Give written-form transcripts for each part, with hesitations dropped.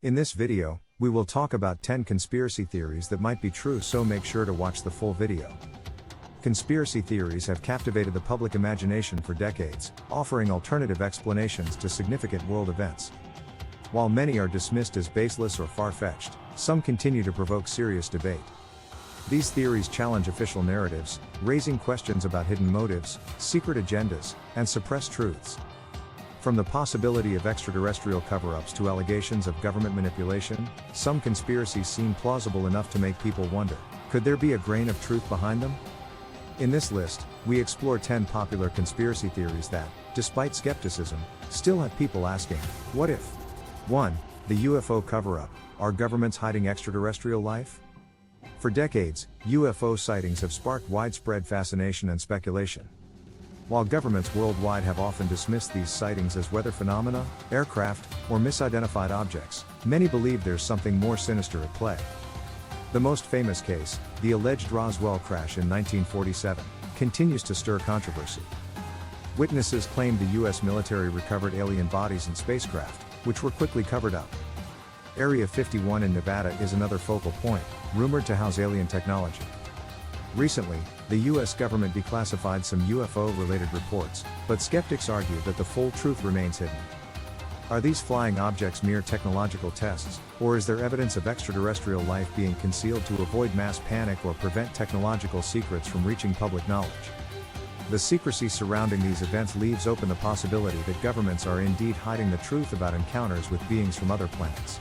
In this video, we will talk about 10 conspiracy theories that might be true, so make sure to watch the full video. Conspiracy theories have captivated the public imagination for decades, offering alternative explanations to significant world events. While many are dismissed as baseless or far-fetched, some continue to provoke serious debate. These theories challenge official narratives, raising questions about hidden motives, secret agendas, and suppressed truths. From the possibility of extraterrestrial cover-ups to allegations of government manipulation, some conspiracies seem plausible enough to make people wonder, could there be a grain of truth behind them? In this list, we explore 10 popular conspiracy theories that, despite skepticism, still have people asking, what if? 1. The UFO cover-up. Are governments hiding extraterrestrial life? For decades, UFO sightings have sparked widespread fascination and speculation. While governments worldwide have often dismissed these sightings as weather phenomena, aircraft, or misidentified objects, many believe there's something more sinister at play. The most famous case, the alleged Roswell crash in 1947, continues to stir controversy. Witnesses claimed the U.S. military recovered alien bodies and spacecraft, which were quickly covered up. Area 51 in Nevada is another focal point, rumored to house alien technology. Recently, the U.S. government declassified some UFO-related reports, but skeptics argue that the full truth remains hidden. Are these flying objects mere technological tests, or is there evidence of extraterrestrial life being concealed to avoid mass panic or prevent technological secrets from reaching public knowledge? The secrecy surrounding these events leaves open the possibility that governments are indeed hiding the truth about encounters with beings from other planets.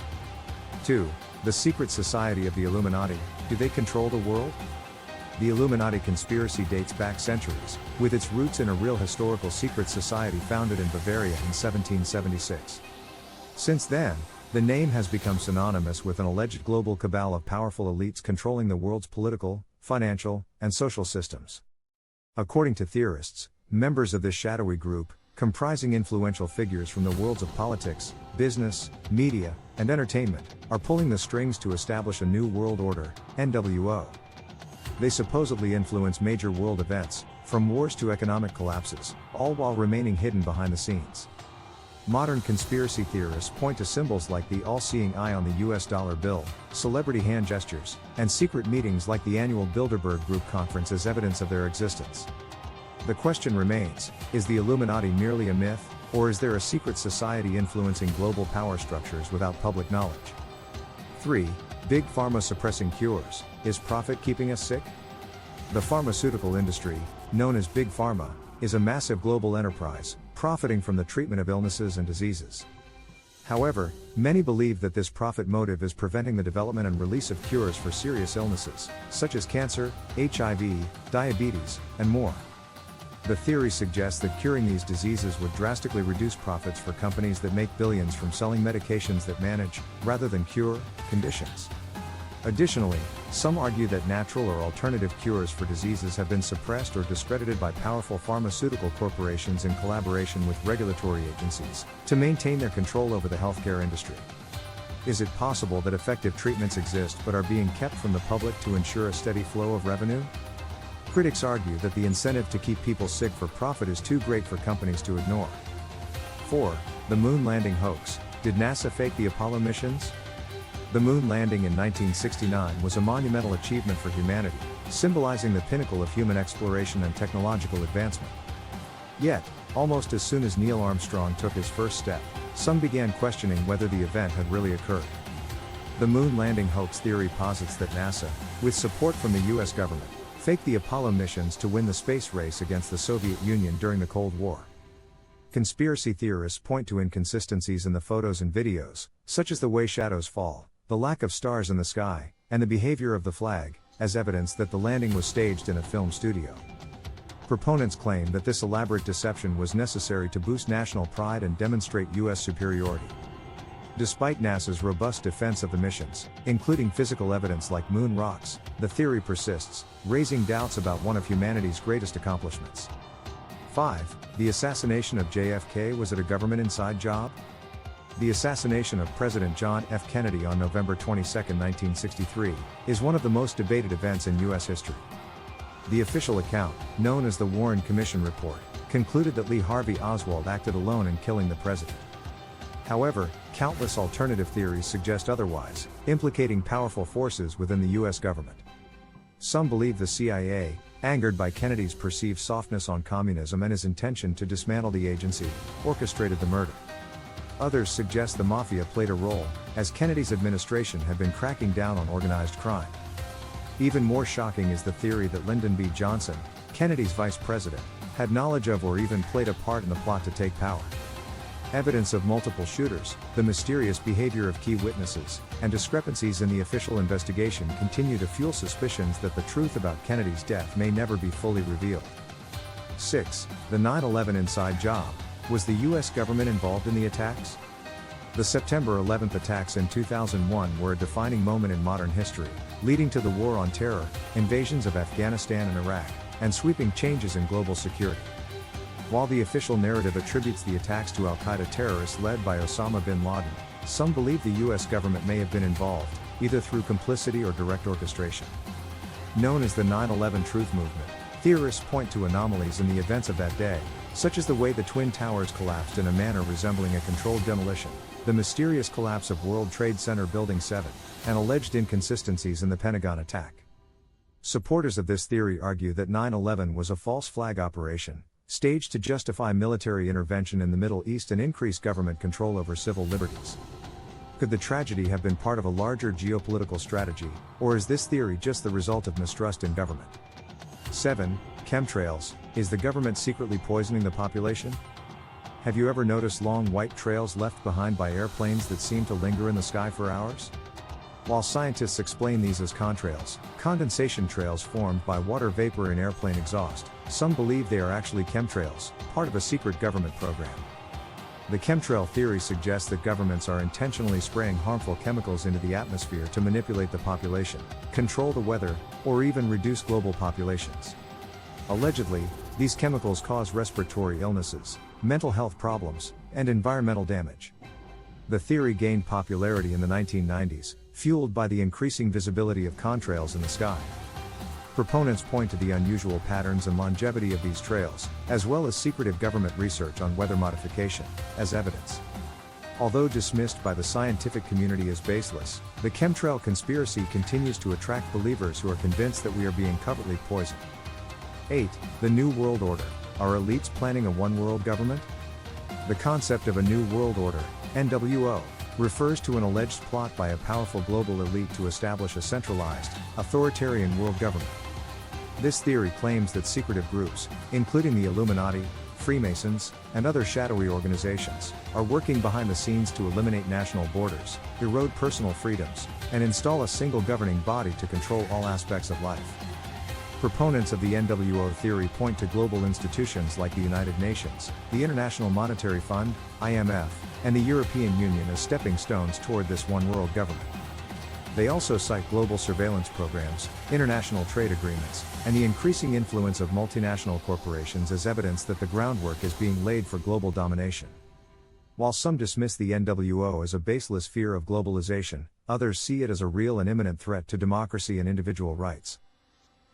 2. The secret society of the Illuminati. Do they control the world? The Illuminati conspiracy dates back centuries, with its roots in a real historical secret society founded in Bavaria in 1776. Since then, the name has become synonymous with an alleged global cabal of powerful elites controlling the world's political, financial, and social systems. According to theorists, members of this shadowy group, comprising influential figures from the worlds of politics, business, media, and entertainment, are pulling the strings to establish a new world order, NWO. They supposedly influence major world events, from wars to economic collapses, all while remaining hidden behind the scenes. Modern conspiracy theorists point to symbols like the all-seeing eye on the US dollar bill, celebrity hand gestures, and secret meetings like the annual Bilderberg Group conference as evidence of their existence. The question remains, is the Illuminati merely a myth, or is there a secret society influencing global power structures without public knowledge? 3. Big Pharma suppressing cures. Is profit keeping us sick? The pharmaceutical industry, known as Big Pharma, is a massive global enterprise, profiting from the treatment of illnesses and diseases. However, many believe that this profit motive is preventing the development and release of cures for serious illnesses, such as cancer, HIV, diabetes, and more. The theory suggests that curing these diseases would drastically reduce profits for companies that make billions from selling medications that manage, rather than cure, conditions. Additionally, some argue that natural or alternative cures for diseases have been suppressed or discredited by powerful pharmaceutical corporations in collaboration with regulatory agencies, to maintain their control over the healthcare industry. Is it possible that effective treatments exist but are being kept from the public to ensure a steady flow of revenue? Critics argue that the incentive to keep people sick for profit is too great for companies to ignore. 4. The moon landing hoax. Did NASA fake the Apollo missions? The moon landing in 1969 was a monumental achievement for humanity, symbolizing the pinnacle of human exploration and technological advancement. Yet, almost as soon as Neil Armstrong took his first step, some began questioning whether the event had really occurred. The moon landing hoax theory posits that NASA, with support from the US government, faked the Apollo missions to win the space race against the Soviet Union during the Cold War. Conspiracy theorists point to inconsistencies in the photos and videos, such as the way shadows fall, the lack of stars in the sky, and the behavior of the flag, as evidence that the landing was staged in a film studio. Proponents claim that this elaborate deception was necessary to boost national pride and demonstrate US superiority. Despite NASA's robust defense of the missions, including physical evidence like moon rocks, the theory persists, raising doubts about one of humanity's greatest accomplishments. 5. The assassination of JFK. Was it a government inside job? The assassination of President John F. Kennedy on November 22, 1963, is one of the most debated events in U.S. history. The official account, known as the Warren Commission Report, concluded that Lee Harvey Oswald acted alone in killing the president. However, Countless alternative theories suggest otherwise, implicating powerful forces within the US government. Some believe the CIA, angered by Kennedy's perceived softness on communism and his intention to dismantle the agency, orchestrated the murder. Others suggest the mafia played a role, as Kennedy's administration had been cracking down on organized crime. Even more shocking is the theory that Lyndon B. Johnson, Kennedy's vice president, had knowledge of or even played a part in the plot to take power. Evidence of multiple shooters, the mysterious behavior of key witnesses, and discrepancies in the official investigation continue to fuel suspicions that the truth about Kennedy's death may never be fully revealed. 6. The 9/11 inside job. Was the US government involved in the attacks? The September 11th attacks in 2001 were a defining moment in modern history, leading to the War on Terror, invasions of Afghanistan and Iraq, and sweeping changes in global security. While the official narrative attributes the attacks to al-Qaeda terrorists led by Osama bin Laden, some believe the US government may have been involved, either through complicity or direct orchestration. Known as the 9/11 Truth Movement, theorists point to anomalies in the events of that day, such as the way the Twin Towers collapsed in a manner resembling a controlled demolition, the mysterious collapse of World Trade Center Building 7, and alleged inconsistencies in the Pentagon attack. Supporters of this theory argue that 9/11 was a false flag operation, staged to justify military intervention in the Middle East and increase government control over civil liberties. Could the tragedy have been part of a larger geopolitical strategy, or is this theory just the result of mistrust in government? 7. Chemtrails. Is the government secretly poisoning the population? Have you ever noticed long white trails left behind by airplanes that seem to linger in the sky for hours? While scientists explain these as contrails, condensation trails formed by water vapor in airplane exhaust, some believe they are actually chemtrails, part of a secret government program. The chemtrail theory suggests that governments are intentionally spraying harmful chemicals into the atmosphere to manipulate the population, control the weather, or even reduce global populations. Allegedly, these chemicals cause respiratory illnesses, mental health problems, and environmental damage. The theory gained popularity in the 1990s, fueled by the increasing visibility of contrails in the sky. Proponents point to the unusual patterns and longevity of these trails, as well as secretive government research on weather modification, as evidence. Although dismissed by the scientific community as baseless, the chemtrail conspiracy continues to attract believers who are convinced that we are being covertly poisoned. 8. The New World Order. Are elites planning a one-world government? The concept of a New World Order, NWO, refers to an alleged plot by a powerful global elite to establish a centralized, authoritarian world government. This theory claims that secretive groups, including the Illuminati, Freemasons, and other shadowy organizations, are working behind the scenes to eliminate national borders, erode personal freedoms, and install a single governing body to control all aspects of life. Proponents of the NWO theory point to global institutions like the United Nations, the International Monetary Fund, IMF, and the European Union as stepping stones toward this one-world government. They also cite global surveillance programs, international trade agreements, and the increasing influence of multinational corporations as evidence that the groundwork is being laid for global domination. While some dismiss the NWO as a baseless fear of globalization, others see it as a real and imminent threat to democracy and individual rights.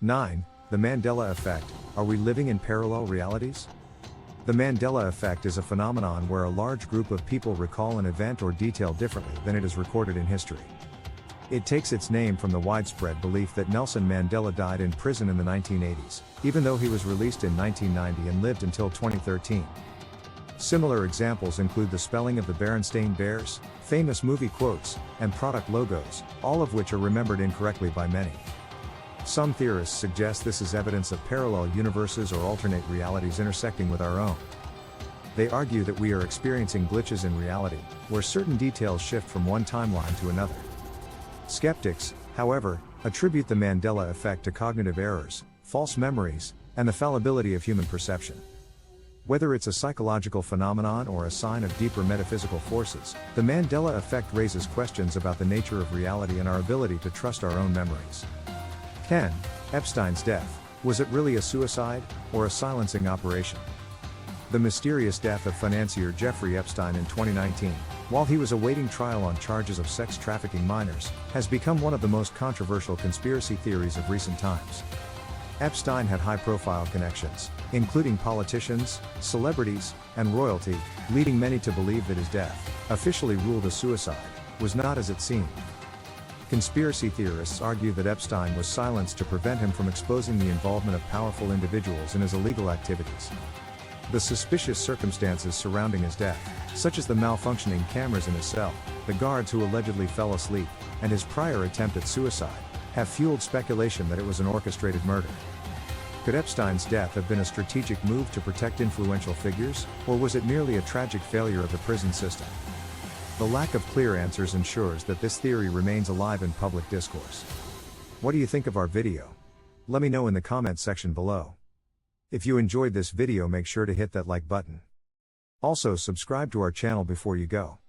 9. The Mandela Effect. Are we living in parallel realities? The Mandela Effect is a phenomenon where a large group of people recall an event or detail differently than it is recorded in history. It takes its name from the widespread belief that Nelson Mandela died in prison in the 1980s, even though he was released in 1990 and lived until 2013. Similar examples include the spelling of the Berenstain Bears, famous movie quotes, and product logos, all of which are remembered incorrectly by many. Some theorists suggest this is evidence of parallel universes or alternate realities intersecting with our own. They argue that we are experiencing glitches in reality, where certain details shift from one timeline to another. Skeptics, however, attribute the Mandela effect to cognitive errors, false memories, and the fallibility of human perception. Whether it's a psychological phenomenon or a sign of deeper metaphysical forces, the Mandela effect raises questions about the nature of reality and our ability to trust our own memories. 10. Epstein's death. Was it really a suicide, or a silencing operation? The mysterious death of financier Jeffrey Epstein in 2019, while he was awaiting trial on charges of sex trafficking minors, has become one of the most controversial conspiracy theories of recent times. Epstein had high-profile connections, including politicians, celebrities, and royalty, leading many to believe that his death, officially ruled a suicide, was not as it seemed. Conspiracy theorists argue that Epstein was silenced to prevent him from exposing the involvement of powerful individuals in his illegal activities. The suspicious circumstances surrounding his death, such as the malfunctioning cameras in his cell, the guards who allegedly fell asleep, and his prior attempt at suicide, have fueled speculation that it was an orchestrated murder. Could Epstein's death have been a strategic move to protect influential figures, or was it merely a tragic failure of the prison system? The lack of clear answers ensures that this theory remains alive in public discourse. What do you think of our video? Let me know in the comments section below. If you enjoyed this video, make sure to hit that like button. Also, subscribe to our channel before you go.